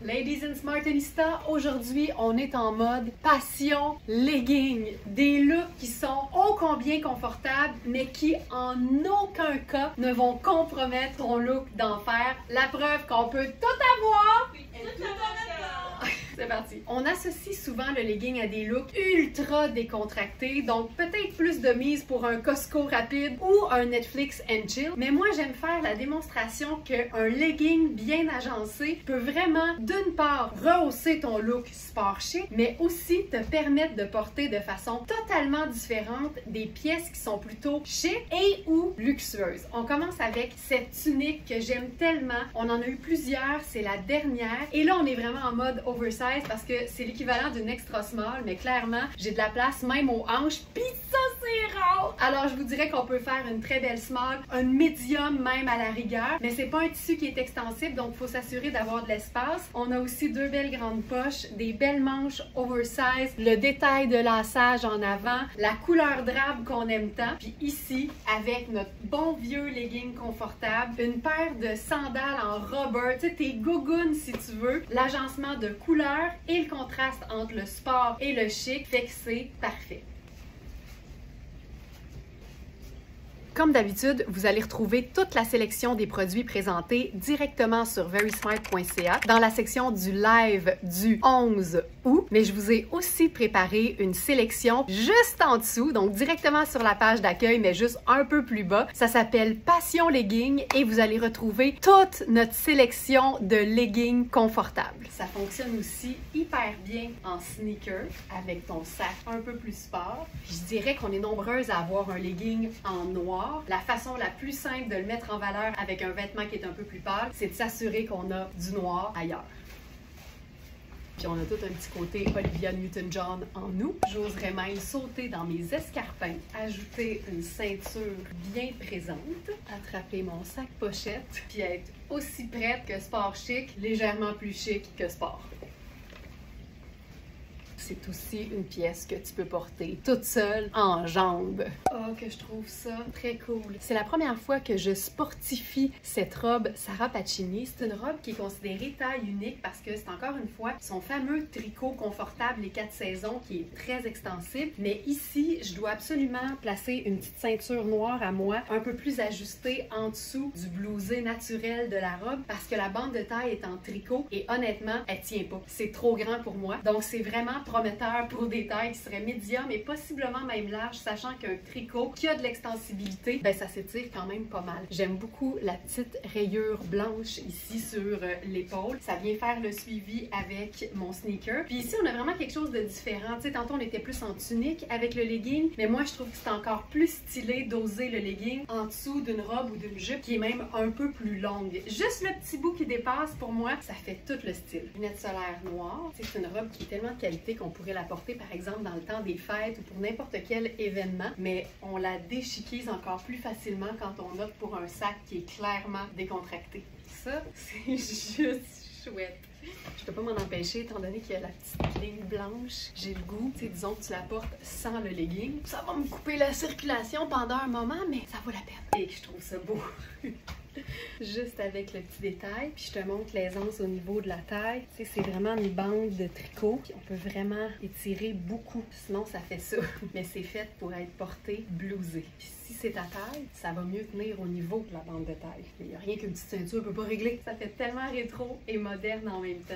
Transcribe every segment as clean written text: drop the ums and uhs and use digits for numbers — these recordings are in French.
Ladies and Smartenista, aujourd'hui on est en mode passion legging. Des looks qui sont ô combien confortables, mais qui en aucun cas ne vont compromettre ton look d'enfer. La preuve qu'on peut tout avoir. C'est parti. On associe souvent le legging à des looks ultra décontractés, donc peut-être plus de mise pour un Costco rapide ou un Netflix and chill. Mais moi, j'aime faire la démonstration qu'un legging bien agencé peut vraiment, d'une part, rehausser ton look sport chic, mais aussi te permettre de porter de façon totalement différente des pièces qui sont plutôt chic et ou luxueuses. On commence avec cette tunique que j'aime tellement. On en a eu plusieurs, c'est la dernière. Et là, on est vraiment en mode oversize parce que c'est l'équivalent d'une extra small, mais clairement, j'ai de la place même aux hanches, pis ça, c'est rare! Alors, je vous dirais qu'on peut faire une très belle small, un medium même à la rigueur, mais c'est pas un tissu qui est extensible, donc il faut s'assurer d'avoir de l'espace. On a aussi deux belles grandes poches, des belles manches oversize, le détail de laçage en avant, la couleur drabe qu'on aime tant, puis ici, avec notre bon vieux legging confortable, une paire de sandales en rubber, tu sais, tes gougounes si tu veux, l'agencement de couleurs et le contraste entre le sport et le chic fait que c'est parfait. Comme d'habitude, vous allez retrouver toute la sélection des produits présentés directement sur verysmart.ca dans la section du live du 11 août, mais je vous ai aussi préparé une sélection juste en dessous, donc directement sur la page d'accueil, mais juste un peu plus bas. Ça s'appelle Passion Legging et vous allez retrouver toute notre sélection de leggings confortables. Ça fonctionne aussi hyper bien en sneaker avec ton sac un peu plus sport. Je dirais qu'on est nombreuses à avoir un legging en noir. La façon la plus simple de le mettre en valeur avec un vêtement qui est un peu plus pâle, c'est de s'assurer qu'on a du noir ailleurs. Puis on a tout un petit côté Olivia Newton-John en nous. J'oserais même sauter dans mes escarpins, ajouter une ceinture bien présente, attraper mon sac pochette, puis être aussi prête que sport chic, légèrement plus chic que sport. C'est aussi une pièce que tu peux porter toute seule en jambes. Oh, que je trouve ça très cool. C'est la première fois que je sportifie cette robe Sarah Pacini. C'est une robe qui est considérée taille unique parce que c'est encore une fois son fameux tricot confortable les 4 saisons qui est très extensible. Mais ici, je dois absolument placer une petite ceinture noire à moi, un peu plus ajustée en dessous du blousé naturel de la robe parce que la bande de taille est en tricot et honnêtement, elle tient pas. C'est trop grand pour moi. Donc, c'est vraiment prometteur pour des tailles qui seraient médium et possiblement même large, sachant qu'un tricot qui a de l'extensibilité, ben ça s'étire quand même pas mal. J'aime beaucoup la petite rayure blanche ici sur l'épaule. Ça vient faire le suivi avec mon sneaker. Puis ici, on a vraiment quelque chose de différent. Tu sais, tantôt, on était plus en tunique avec le legging, mais moi, je trouve que c'est encore plus stylé d'oser le legging en dessous d'une robe ou d'une jupe qui est même un peu plus longue. Juste le petit bout qui dépasse, pour moi, ça fait tout le style. Lunettes solaires noires. C'est une robe qui est tellement de qualité qu'on pourrait la porter par exemple dans le temps des fêtes ou pour n'importe quel événement, mais on la déchiquise encore plus facilement quand on opte pour un sac qui est clairement décontracté. Ça, c'est juste chouette. Je peux pas m'en empêcher étant donné qu'il y a la petite ligne blanche. J'ai le goût, tu sais, disons que tu la portes sans le legging. Ça va me couper la circulation pendant un moment, mais ça vaut la peine. Et je trouve ça beau. Juste avec le petit détail, puis je te montre l'aisance au niveau de la taille. Tu sais, c'est vraiment une bande de tricot. Puis on peut vraiment étirer beaucoup, sinon ça fait ça. Mais c'est fait pour être porté blousé. Puis si c'est ta taille, ça va mieux tenir au niveau de la bande de taille. Il n'y a rien qu'une petite ceinture peut pas régler. Ça fait tellement rétro et moderne en même temps.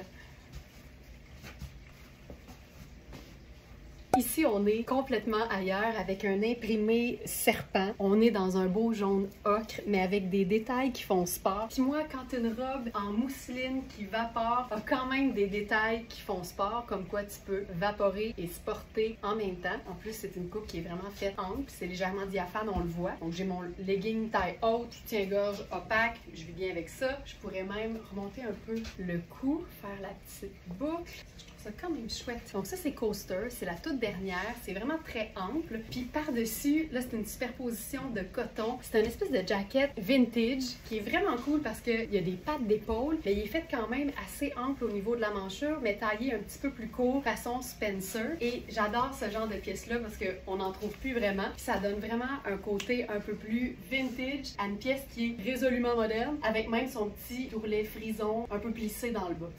Ici, on est complètement ailleurs avec un imprimé serpent. On est dans un beau jaune ocre, mais avec des détails qui font sport. Puis moi, quand une robe en mousseline qui vapore a quand même des détails qui font sport, comme quoi tu peux vaporer et sporter en même temps. En plus, c'est une coupe qui est vraiment faite ample, puis c'est légèrement diaphane, on le voit. Donc j'ai mon legging taille haute, soutien-gorge opaque, je vis bien avec ça. Je pourrais même remonter un peu le cou, faire la petite boucle. C'est quand même chouette. Donc ça, c'est Coaster. C'est la toute dernière. C'est vraiment très ample. Puis par-dessus, là, c'est une superposition de coton. C'est une espèce de jacket vintage qui est vraiment cool parce qu'il y a des pattes d'épaule, mais il est fait quand même assez ample au niveau de la manchure, mais taillé un petit peu plus court, façon Spencer. Et j'adore ce genre de pièces-là parce qu'on n'en trouve plus vraiment. Puis ça donne vraiment un côté un peu plus vintage à une pièce qui est résolument moderne, avec même son petit tourlet frison un peu plissé dans le bas.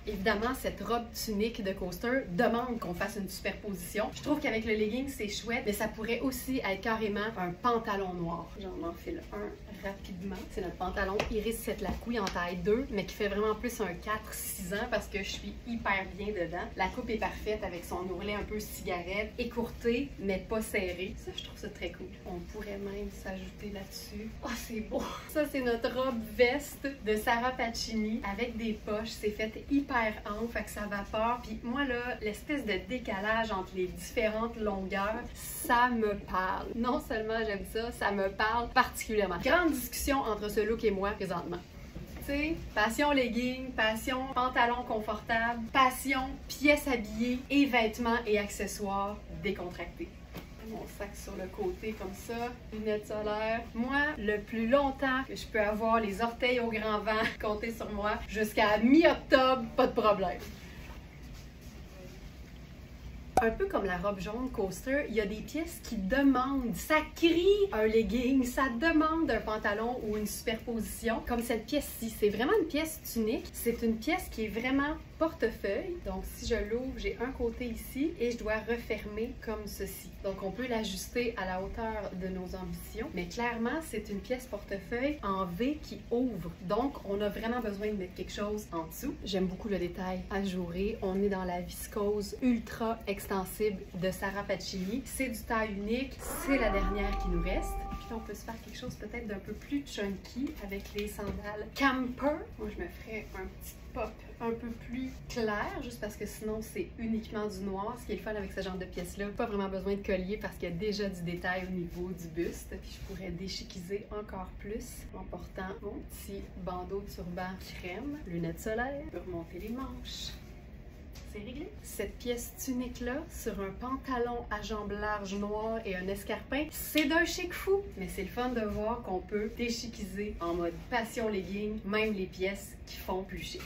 Évidemment, cette robe tunique de coaster demande qu'on fasse une superposition. Je trouve qu'avec le legging, c'est chouette, mais ça pourrait aussi être carrément un pantalon noir. J'en enfile un rapidement. C'est notre pantalon Iris Setlacouille en taille 2, mais qui fait vraiment plus un 4-6 ans parce que je suis hyper bien dedans. La coupe est parfaite avec son ourlet un peu cigarette, écourté, mais pas serré. Ça, je trouve ça très cool. On pourrait même s'ajouter là-dessus. Oh, c'est beau! Ça, c'est notre robe veste de Sarah Pacini avec des poches. C'est fait hyper ample, fait que ça vapore. Puis moi, là, l'espèce de décalage entre les différentes longueurs, ça me parle. Non seulement j'aime ça, ça me parle particulièrement. Grande discussion entre ce look et moi présentement. Tu sais, passion legging, passion pantalon confortable, passion pièces habillées et vêtements et accessoires décontractés. Mon sac sur le côté comme ça, lunettes solaires. Moi, le plus longtemps que je peux avoir les orteils au grand vent, comptez sur moi, jusqu'à mi-octobre, pas de problème. Un peu comme la robe jaune coaster, il y a des pièces qui demandent, ça crie un legging, ça demande un pantalon ou une superposition. Comme cette pièce-ci, c'est vraiment une pièce tunique. C'est une pièce qui est vraiment portefeuille. Donc si je l'ouvre, j'ai un côté ici et je dois refermer comme ceci. Donc on peut l'ajuster à la hauteur de nos ambitions, mais clairement c'est une pièce portefeuille en V qui ouvre. Donc on a vraiment besoin de mettre quelque chose en dessous. J'aime beaucoup le détail ajouré. On est dans la viscose ultra extensible de Sarah Pacini. C'est du taille unique, c'est la dernière qui nous reste. Puis là, on peut se faire quelque chose peut-être d'un peu plus chunky avec les sandales Camper. Moi, je me ferais un petit pop un peu plus clair, juste parce que sinon, c'est uniquement du noir. Ce qui est le fun avec ce genre de pièces-là, pas vraiment besoin de collier parce qu'il y a déjà du détail au niveau du buste. Puis je pourrais déchiquiser encore plus en portant mon petit bandeau turban crème, lunettes solaires, je peux remonter les manches. C'est réglé. Cette pièce tunique-là, sur un pantalon à jambes larges noires et un escarpin, c'est d'un chic fou. Mais c'est le fun de voir qu'on peut déchiquiser en mode passion legging, même les pièces qui font plus chic.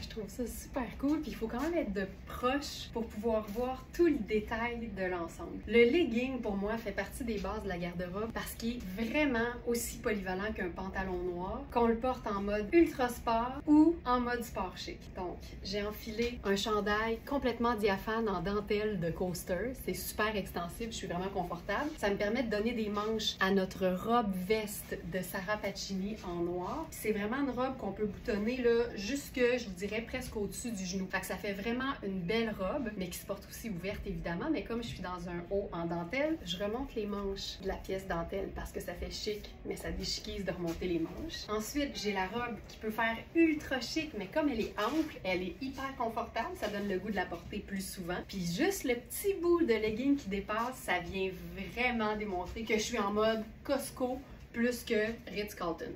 Je trouve ça super cool, puis il faut quand même être de proche pour pouvoir voir tout le détail de l'ensemble. Le legging, pour moi, fait partie des bases de la garde-robe parce qu'il est vraiment aussi polyvalent qu'un pantalon noir, qu'on le porte en mode ultra sport ou en mode sport chic. Donc, j'ai enfilé un chandail complètement diaphane en dentelle de coaster. C'est super extensible, je suis vraiment confortable. Ça me permet de donner des manches à notre robe veste de Sarah Pacini en noir. C'est vraiment une robe qu'on peut boutonner là jusque, je vous dirais, presque au-dessus du genou. Fait que ça fait vraiment une belle robe, mais qui se porte aussi ouverte évidemment. Mais comme je suis dans un haut en dentelle, je remonte les manches de la pièce dentelle parce que ça fait chic, mais ça déchiquise de remonter les manches. Ensuite, j'ai la robe qui peut faire ultra chic, mais comme elle est ample, elle est hyper confortable, ça donne le goût de la porter plus souvent. Puis juste le petit bout de legging qui dépasse, ça vient vraiment démontrer que je suis en mode Costco plus que Ritz-Carlton.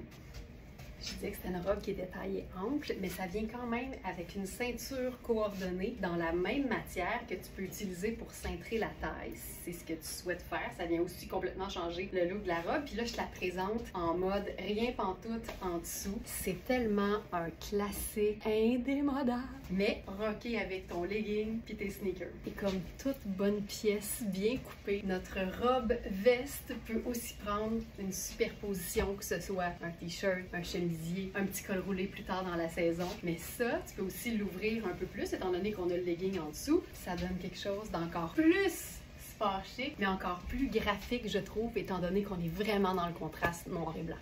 Je disais que c'était une robe qui était taillée ample, mais ça vient quand même avec une ceinture coordonnée dans la même matière que tu peux utiliser pour cintrer la taille. C'est ce que tu souhaites faire. Ça vient aussi complètement changer le look de la robe. Puis là, je te la présente en mode rien pantoute en dessous. C'est tellement un classique indémodable, mais rocké avec ton legging puis tes sneakers. Et comme toute bonne pièce bien coupée, notre robe veste peut aussi prendre une superposition, que ce soit un t-shirt, un chemisier, un petit col roulé plus tard dans la saison. Mais ça, tu peux aussi l'ouvrir un peu plus, étant donné qu'on a le legging en dessous. Ça donne quelque chose d'encore plus sport chic, mais encore plus graphique, je trouve, étant donné qu'on est vraiment dans le contraste noir et blanc.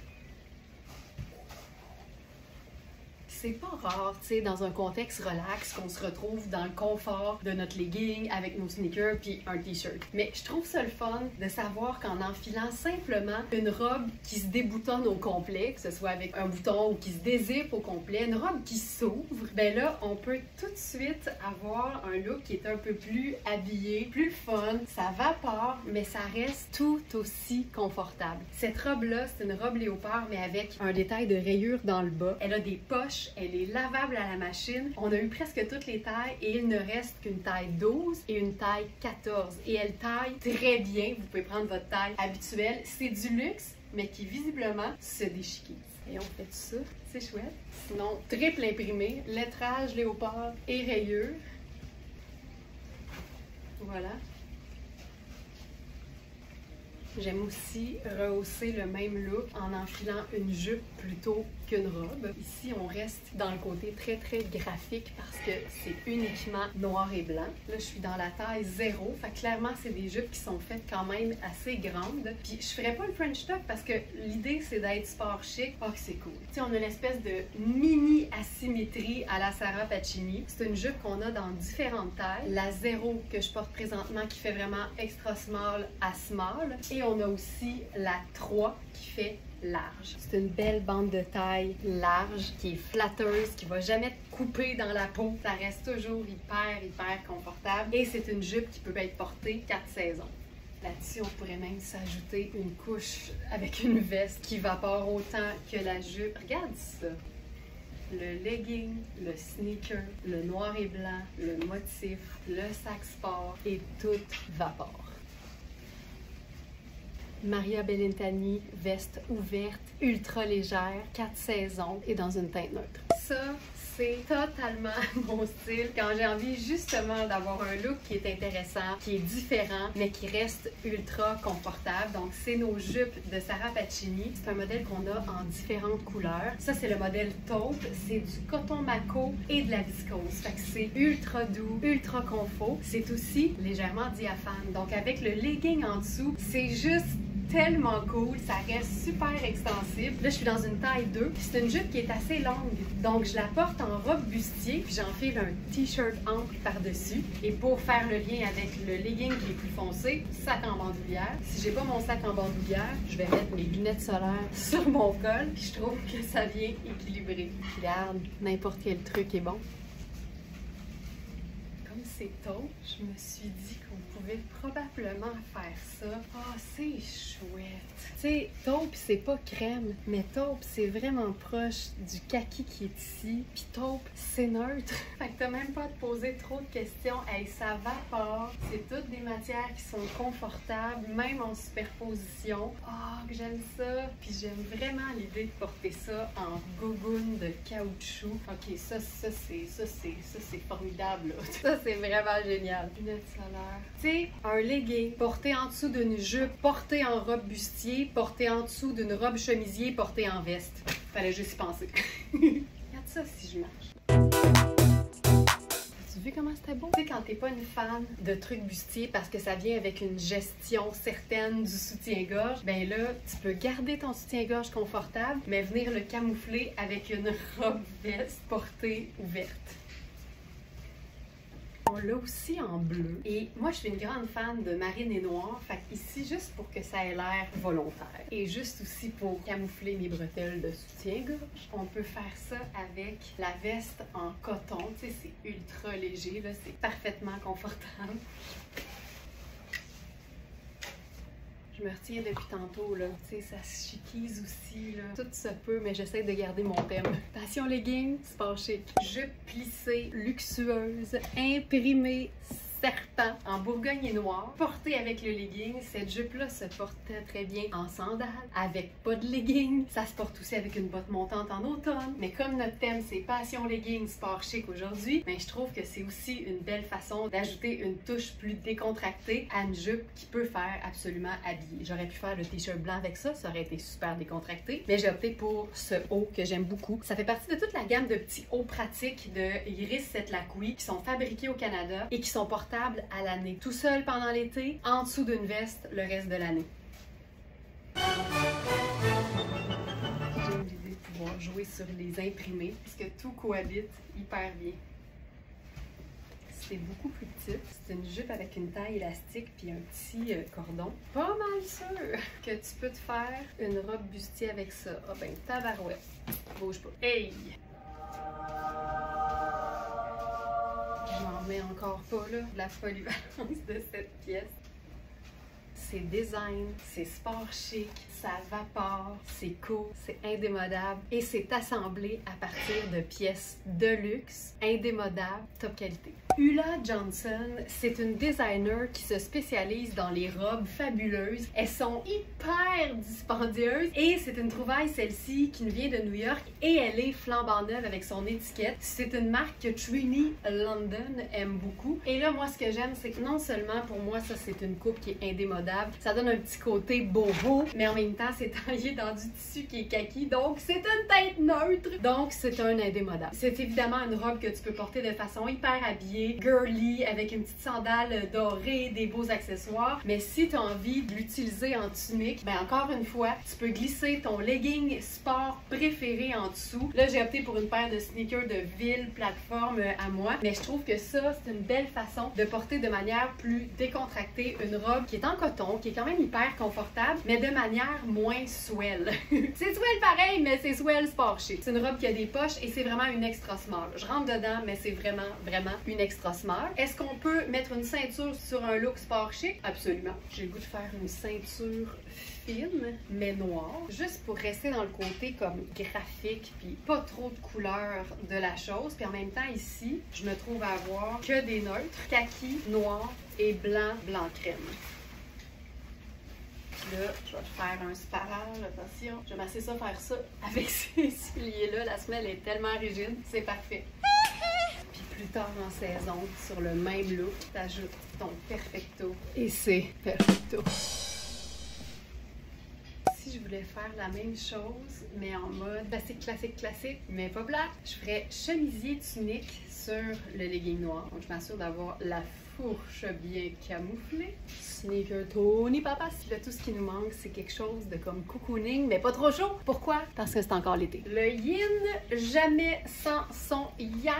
C'est pas rare, tu sais, dans un contexte relax, qu'on se retrouve dans le confort de notre legging avec nos sneakers puis un t-shirt. Mais je trouve ça le fun de savoir qu'en enfilant simplement une robe qui se déboutonne au complet, que ce soit avec un bouton ou qui se dézippe au complet, une robe qui s'ouvre, ben là, on peut tout de suite avoir un look qui est un peu plus habillé, plus fun, ça vapore, mais ça reste tout aussi confortable. Cette robe-là, c'est une robe léopard, mais avec un détail de rayures dans le bas. Elle a des poches, elle est lavable à la machine. On a eu presque toutes les tailles et il ne reste qu'une taille 12 et une taille 14. Et elle taille très bien. Vous pouvez prendre votre taille habituelle. C'est du luxe, mais qui visiblement se déchiquise. Et on fait ça, c'est chouette. Sinon, triple imprimé, lettrage léopard et rayures. Voilà. J'aime aussi rehausser le même look en enfilant une jupe plutôt qu'une robe. Ici, on reste dans le côté très graphique parce que c'est uniquement noir et blanc. Là, je suis dans la taille 0. Fait que clairement, c'est des jupes qui sont faites quand même assez grandes. Puis je ferais pas le French top parce que l'idée, c'est d'être sport chic. Oh, que c'est cool. Tu sais, on a une espèce de mini asymétrie à la Sara Pacini. C'est une jupe qu'on a dans différentes tailles. La 0 que je porte présentement qui fait vraiment extra small à small. Et on a aussi la 3 qui fait large. C'est une belle bande de taille large qui est flatteuse, qui va jamais te couper dans la peau. Ça reste toujours hyper confortable. Et c'est une jupe qui peut être portée 4 saisons. Là-dessus, on pourrait même s'ajouter une couche avec une veste qui évapore autant que la jupe. Regarde ça! Le legging, le sneaker, le noir et blanc, le motif, le sac sport et tout vapore. Maria Bellintani, veste ouverte, ultra légère, 4 saisons et dans une teinte neutre. Ça, c'est totalement mon style quand j'ai envie justement d'avoir un look qui est intéressant, qui est différent, mais qui reste ultra confortable. Donc, c'est nos jupes de Sara Pacini. C'est un modèle qu'on a en différentes couleurs. Ça, c'est le modèle taupe. C'est du coton maco et de la viscose. Fait que c'est ultra doux, ultra confort. C'est aussi légèrement diaphane. Donc, avec le legging en dessous, c'est juste tellement cool, ça reste super extensible. Là, je suis dans une taille 2. C'est une jupe qui est assez longue, donc je la porte en robe bustier, puis j'enfile un t-shirt ample par-dessus. Et pour faire le lien avec le legging qui est plus foncé, sac en bandoulière. Si j'ai pas mon sac en bandoulière, je vais mettre mes lunettes solaires sur mon col, puis je trouve que ça vient équilibrer. Regarde, n'importe quel truc est bon. C'est tôt, je me suis dit qu'on pouvait probablement faire ça. Ah, c'est chouette! Tu sais, taupe, c'est pas crème, mais taupe, c'est vraiment proche du kaki qui est ici. Puis taupe, c'est neutre. Fait que t'as même pas à te poser trop de questions. Hey, ça vapore. C'est toutes des matières qui sont confortables, même en superposition. Ah, que j'aime ça! Puis j'aime vraiment l'idée de porter ça en gougoune de caoutchouc. Ok, ça c'est formidable, là. Ça, c'est vraiment génial. Lunettes solaires. Tu sais, un legging porté en dessous d'une jupe, porté en robe bustier, porté en dessous d'une robe chemisier, porté en veste. Fallait juste y penser. Regarde ça si je marche. As-tu vu comment c'était beau? Tu sais, quand t'es pas une fan de trucs bustiers parce que ça vient avec une gestion certaine du soutien-gorge, ben là, tu peux garder ton soutien-gorge confortable, mais venir le camoufler avec une robe veste portée ouverte. On l'a aussi en bleu. Et moi, je suis une grande fan de marine et noir. Fait ici, juste pour que ça ait l'air volontaire. Et juste aussi pour camoufler mes bretelles de soutien-gorge. On peut faire ça avec la veste en coton. Tu sais, c'est ultra léger, là. C'est parfaitement confortable. Je me retiens depuis tantôt, là. Tu sais, ça se chiquise aussi, là. Tout se peut, mais j'essaie de garder mon thème. Passion legging, sport chic. Jupe plissée, luxueuse, imprimée, serpent en bourgogne et noir, portée avec le legging. Cette jupe-là se porte très bien en sandales, avec pas de legging. Ça se porte aussi avec une botte montante en automne. Mais comme notre thème, c'est passion legging, sport chic aujourd'hui, ben, je trouve que c'est aussi une belle façon d'ajouter une touche plus décontractée à une jupe qui peut faire absolument habillée. J'aurais pu faire le t-shirt blanc avec ça, ça aurait été super décontracté, mais j'ai opté pour ce haut que j'aime beaucoup. Ça fait partie de toute la gamme de petits hauts pratiques de Iris Setlaqui qui sont fabriqués au Canada et qui sont portables à l'année. Tout seul pendant l'été, en dessous d'une veste le reste de l'année. J'ai l'idée de pouvoir jouer sur les imprimés parce que tout cohabite hyper bien. C'est beaucoup plus petit. C'est une jupe avec une taille élastique puis un petit cordon. Pas mal sûr que tu peux te faire une robe bustier avec ça. Ah ben, tabarouette. Bouge pas. Hey! Je m'en remets encore pas, là, de la polyvalence de cette pièce. C'est design, c'est sport chic, ça vapore, c'est cool, c'est indémodable et c'est assemblé à partir de pièces de luxe, indémodables, top qualité. Ulla Johnson, c'est une designer qui se spécialise dans les robes fabuleuses. Elles sont hyper dispendieuses et c'est une trouvaille celle-ci qui nous vient de New York et elle est flambant neuve avec son étiquette. C'est une marque que Trini London aime beaucoup. Et là, moi, ce que j'aime, c'est que non seulement pour moi, ça c'est une coupe qui est indémodable, ça donne un petit côté boho, mais en même temps, c'est taillé dans du tissu qui est kaki, donc c'est une teinte neutre. Donc, c'est un indémodable. C'est évidemment une robe que tu peux porter de façon hyper habillée, girly, avec une petite sandale dorée, des beaux accessoires. Mais si tu as envie de l'utiliser en tunique, ben encore une fois, tu peux glisser ton legging sport préféré en dessous. Là, j'ai opté pour une paire de sneakers de ville, plateforme à moi, mais je trouve que ça, c'est une belle façon de porter de manière plus décontractée une robe qui est en coton, qui est quand même hyper confortable, mais de manière moins swell. C'est swell pareil, mais c'est swell sport chic. C'est une robe qui a des poches et c'est vraiment une extra small. Je rentre dedans, mais c'est vraiment une extra small. Est-ce qu'on peut mettre une ceinture sur un look sport chic? Absolument. J'ai le goût de faire une ceinture fine, mais noire, juste pour rester dans le côté comme graphique, puis pas trop de couleurs de la chose. Puis en même temps, ici, je me trouve à avoir que des neutres, kaki, noir et blanc, blanc crème. Là, je vais faire un spiral, attention. Je vais m'asseoir ça, faire ça avec ces souliers-là. La semelle est tellement rigide, c'est parfait. Puis plus tard en saison, sur le même look, tu ajoutes ton perfecto et c'est perfecto. Si je voulais faire la même chose, mais en mode classique, mais pas plat, je ferais chemisier tunique sur le legging noir. Donc je m'assure d'avoir la fourche bien camouflée. Sneaker Tony Papa. Là, tout ce qui nous manque, c'est quelque chose de comme cocooning, mais pas trop chaud. Pourquoi? Parce que c'est encore l'été. Le yin, jamais sans son yang.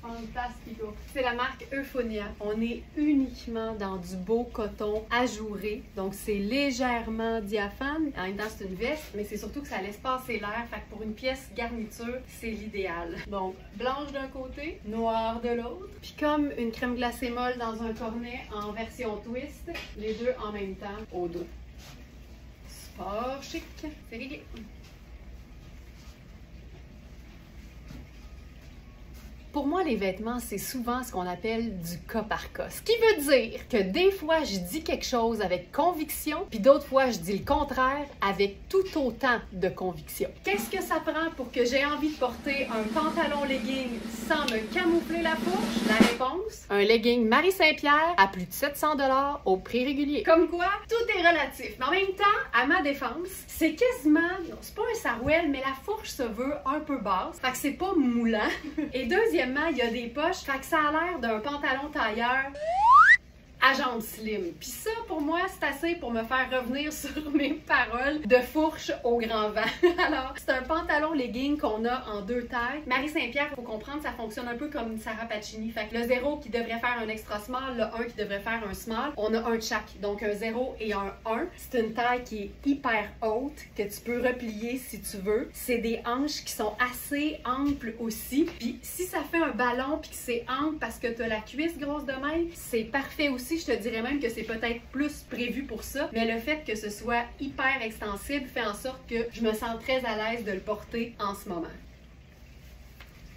Fantastico. C'est la marque Euphonia. On est uniquement dans du beau coton ajouré. Donc, c'est légèrement diaphane. En même temps, c'est une veste, mais c'est surtout que ça laisse passer l'air. Fait que pour une pièce garniture, c'est l'idéal. Donc, blanche d'un côté, noire de l'autre. Puis comme une crème glacée molle dans un cornet en version twist, les deux en même temps au dos. Sport chic, c'est réglé. Pour moi, les vêtements, c'est souvent ce qu'on appelle du cas par cas. Ce qui veut dire que des fois, je dis quelque chose avec conviction, puis d'autres fois, je dis le contraire avec tout autant de conviction. Qu'est-ce que ça prend pour que j'ai envie de porter un pantalon legging sans me camoufler la fourche? La réponse? Un legging Marie Saint-Pierre à plus de 700 $ au prix régulier. Comme quoi, tout est relatif. Mais en même temps, à ma défense, c'est quasiment, non, c'est pas un sarouel, mais la fourche se veut un peu basse. Fait que c'est pas moulant. Et deuxièmement, il y a des poches, fait que ça a l'air d'un pantalon tailleur à jambes slim. Puis ça, pour moi, c'est assez pour me faire revenir sur mes paroles de fourche au grand vent. Alors, c'est un pantalon legging qu'on a en deux tailles. Marie Saint-Pierre, il faut comprendre, ça fonctionne un peu comme Sarah Pacini. Fait que le 0 qui devrait faire un extra small, le 1 qui devrait faire un small, on a un de chaque. Donc un 0 et un 1. C'est une taille qui est hyper haute, que tu peux replier si tu veux. C'est des hanches qui sont assez amples aussi. Puis si ça fait un ballon puis que c'est ample parce que tu as la cuisse grosse de même, c'est parfait aussi. Je te dirais même que c'est peut-être plus prévu pour ça, mais le fait que ce soit hyper extensible fait en sorte que je me sens très à l'aise de le porter en ce moment.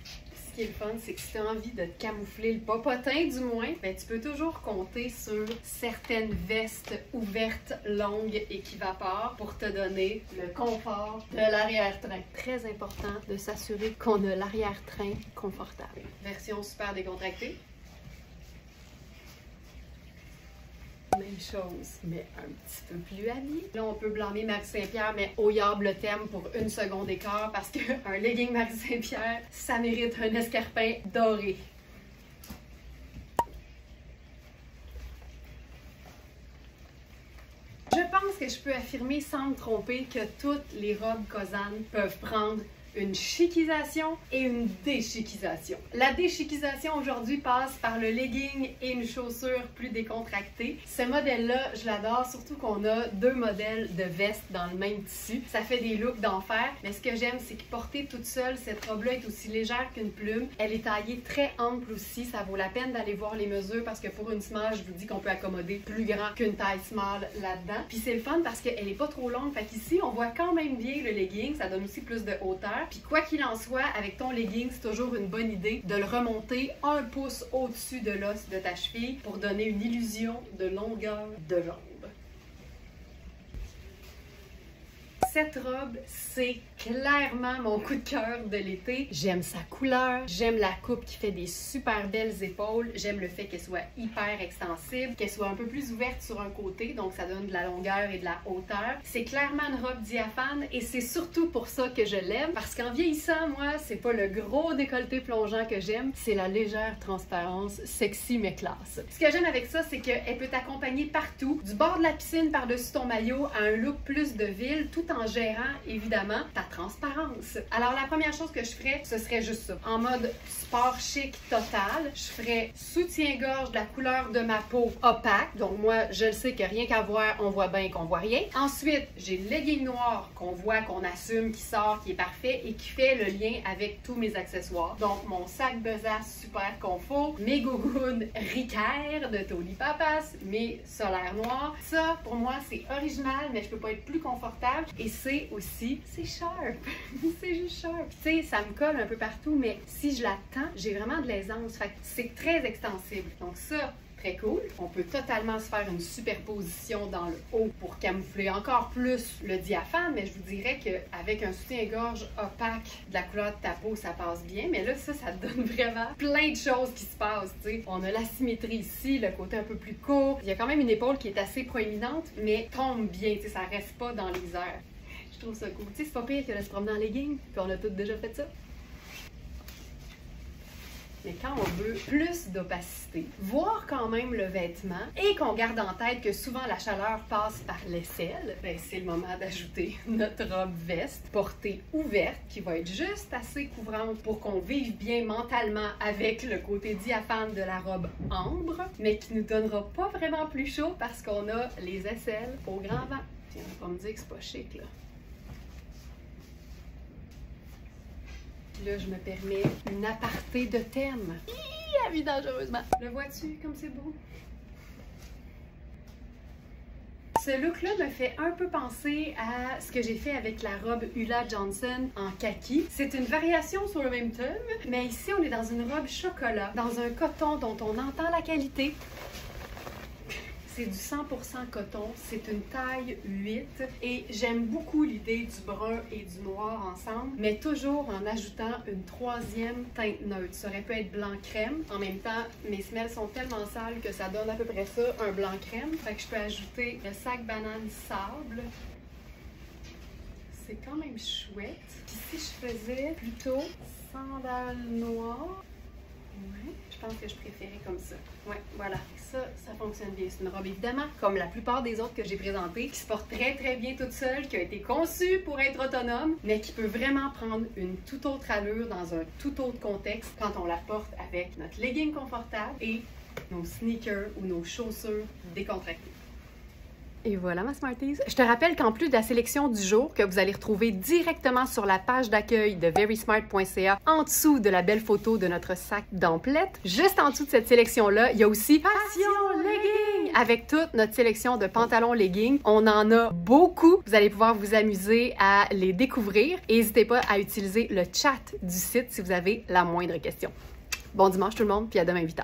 Ce qui est le fun, c'est que si tu as envie de te camoufler le popotin du moins, ben, tu peux toujours compter sur certaines vestes ouvertes, longues et qui vaporent pour te donner le confort de l'arrière-train. Très important de s'assurer qu'on a l'arrière-train confortable. Version super décontractée. Même chose, mais un petit peu plus habillé. Là, on peut blâmer Marie Saint-Pierre, mais au yable le thème pour une seconde d'écart parce qu'un legging Marie Saint-Pierre, ça mérite un escarpin doré. Je pense que je peux affirmer sans me tromper que toutes les robes Kozan peuvent prendre une chiquisation et une déchiquisation. La déchiquisation aujourd'hui passe par le legging et une chaussure plus décontractée. Ce modèle-là, je l'adore, surtout qu'on a deux modèles de vestes dans le même tissu. Ça fait des looks d'enfer, mais ce que j'aime, c'est que portée toute seule, cette robe-là est aussi légère qu'une plume. Elle est taillée très ample aussi, ça vaut la peine d'aller voir les mesures parce que pour une small, je vous dis qu'on peut accommoder plus grand qu'une taille small là-dedans. Puis c'est le fun parce qu'elle est pas trop longue, fait qu'ici, on voit quand même bien le legging, ça donne aussi plus de hauteur. longueur. Puis quoi qu'il en soit, avec ton legging, c'est toujours une bonne idée de le remonter 1 pouce au-dessus de l'os de ta cheville pour donner une illusion de longueur de jambe. Cette robe, c'est clairement mon coup de cœur de l'été. J'aime sa couleur, j'aime la coupe qui fait des super belles épaules, j'aime le fait qu'elle soit hyper extensible, qu'elle soit un peu plus ouverte sur un côté, donc ça donne de la longueur et de la hauteur. C'est clairement une robe diaphane et c'est surtout pour ça que je l'aime, parce qu'en vieillissant, moi, c'est pas le gros décolleté plongeant que j'aime, c'est la légère transparence, sexy mais classe. Ce que j'aime avec ça, c'est qu'elle peut t'accompagner partout, du bord de la piscine par-dessus ton maillot à un look plus de ville, tout en gérant évidemment ta transparence. Alors la première chose que je ferais, ce serait juste ça. En mode sport chic total, je ferais soutien-gorge de la couleur de ma peau opaque. Donc moi, je le sais que rien qu'à voir, on voit bien qu'on voit rien. Ensuite, j'ai le legging noir qu'on voit, qu'on assume, qui sort, qui est parfait et qui fait le lien avec tous mes accessoires. Donc mon sac besace super confort, mes gougounes Ricaire de Tony Papas, mes solaires noirs. Ça, pour moi, c'est original, mais je peux pas être plus confortable. Et c'est aussi, c'est sharp. C'est juste sharp. Tu sais, ça me colle un peu partout, mais si je la tends, j'ai vraiment de l'aisance. Fait que c'est très extensible. Donc ça, très cool. On peut totalement se faire une superposition dans le haut pour camoufler encore plus le diaphane, mais je vous dirais qu'avec un soutien-gorge opaque de la couleur de ta peau, ça passe bien. Mais là, ça te donne vraiment plein de choses qui se passent, tu sais. On a la symétrie ici, le côté un peu plus court. Il y a quand même une épaule qui est assez proéminente, mais tombe bien, tu sais, ça reste pas dans les airs. Je trouve ça cool. Tu sais, c'est pas pire que de se promener en legging, puis on a tous déjà fait ça. Mais quand on veut plus d'opacité, voir quand même le vêtement et qu'on garde en tête que souvent la chaleur passe par l'aisselle, ben c'est le moment d'ajouter notre robe veste portée ouverte qui va être juste assez couvrante pour qu'on vive bien mentalement avec le côté diaphane de la robe ambre, mais qui nous donnera pas vraiment plus chaud parce qu'on a les aisselles au grand vent. Puis on va pas me dire que c'est pas chic là. Là, je me permets une aparté de thème. À vie dangereusement. Le vois-tu comme c'est beau? Ce look-là me fait un peu penser à ce que j'ai fait avec la robe Ulla Johnson en kaki. C'est une variation sur le même thème, mais ici, on est dans une robe chocolat, dans un coton dont on entend la qualité. C'est du 100% coton, c'est une taille 8 et j'aime beaucoup l'idée du brun et du noir ensemble, mais toujours en ajoutant une troisième teinte neutre. Ça aurait pu être blanc crème. En même temps, mes semelles sont tellement sales que ça donne à peu près ça, un blanc crème. Fait que je peux ajouter le sac banane sable. C'est quand même chouette. Puis si je faisais plutôt sandales noires, ouais, je pense que je préférais comme ça. Ouais, voilà. Ça fonctionne bien. C'est une robe, évidemment, comme la plupart des autres que j'ai présentées, qui se porte très, très bien toute seule, qui a été conçue pour être autonome, mais qui peut vraiment prendre une toute autre allure dans un tout autre contexte quand on la porte avec notre legging confortable et nos sneakers ou nos chaussures décontractées. Et voilà ma Smarties. Je te rappelle qu'en plus de la sélection du jour que vous allez retrouver directement sur la page d'accueil de verysmart.ca en dessous de la belle photo de notre sac d'emplettes, juste en dessous de cette sélection-là, il y a aussi Passion Legging avec toute notre sélection de pantalons leggings. On en a beaucoup. Vous allez pouvoir vous amuser à les découvrir et n'hésitez pas à utiliser le chat du site si vous avez la moindre question. Bon dimanche tout le monde, puis à demain 8h.